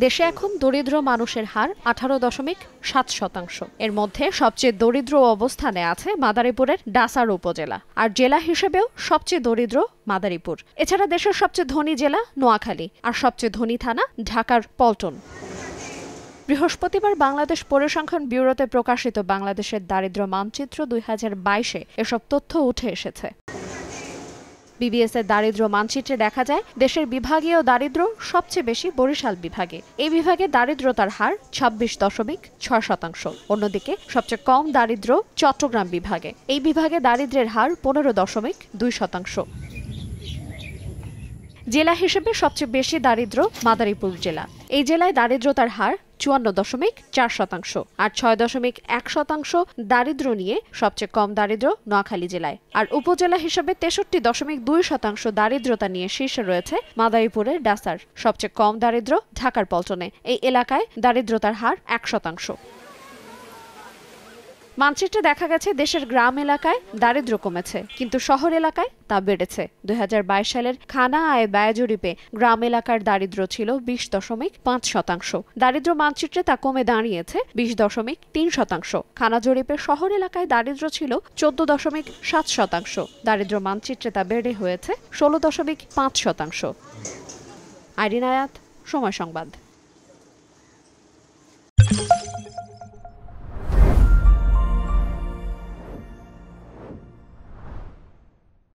দেশে এখন দরিদ্র মানুষের হার 18.7%। এর মধ্যে সবচেয়ে দরিদ্র অবস্থানে আছে মাদারীপুরের ডাসার উপজেলা, আর জেলা হিসেবেও সবচেয়ে দরিদ্র মাদারীপুর। এছাড়া দেশের সবচেয়ে ধনী জেলা নোয়াখালী, আর সবচেয়ে ধনী থানা ঢাকার পল্টন। বৃহস্পতিবার বাংলাদেশ পরিসংখ্যান ব্যুরোতে প্রকাশিত বাংলাদেশের দারিদ্র্য মানচিত্র 2022-এ এসব তথ্য উঠে এসেছে। বিবিএস এর দারিদ্র্য মানচিত্রে দেখা যায় দেশের বিভাগীয় দারিদ্র্য সবচেয়ে বেশি বরিশাল বিভাগে। এই বিভাগে দারিদ্রতার হার 26.6%। অন্যদিকে সবচেয়ে কম দারিদ্র চট্টগ্রাম বিভাগে। এই বিভাগে দারিদ্র্যের হার 15.2%। জেলা হিসেবে সবচেয়ে বেশি দারিদ্র মাদারীপুর জেলা। এই জেলায় দারিদ্রতার হার 54.4%, আর 6.1% দারিদ্র নিয়ে সবচেয়ে কম দারিদ্র নোয়াখালী জেলায়। আর উপজেলা হিসেবে 63.2% দারিদ্রতা নিয়ে শীর্ষে রয়েছে মাদারীপুরের ডাসার। সবচেয়ে কম দারিদ্র ঢাকার পল্টনে। এই এলাকায় দারিদ্রতার হার 1%। মানচিত্রে দেখা গেছে দেশের গ্রাম এলাকায় দারিদ্র্য কমেছে, কিন্তু শহর এলাকায় তা বেড়েছে। 2022 সালের খানা আয় ব্যয় জরিপে গ্রাম এলাকার দারিদ্র্য ছিল 20.5%। দারিদ্র্য মানচিত্রে তা কমে দাঁড়িয়েছে 20.3%। খানা জরিপে শহর এলাকায় দারিদ্র্য ছিল 14.7%। দারিদ্র্য মানচিত্রে তা বেড়ে হয়েছে 16.5%। আইরিন আয়াত, সময় সংবাদ।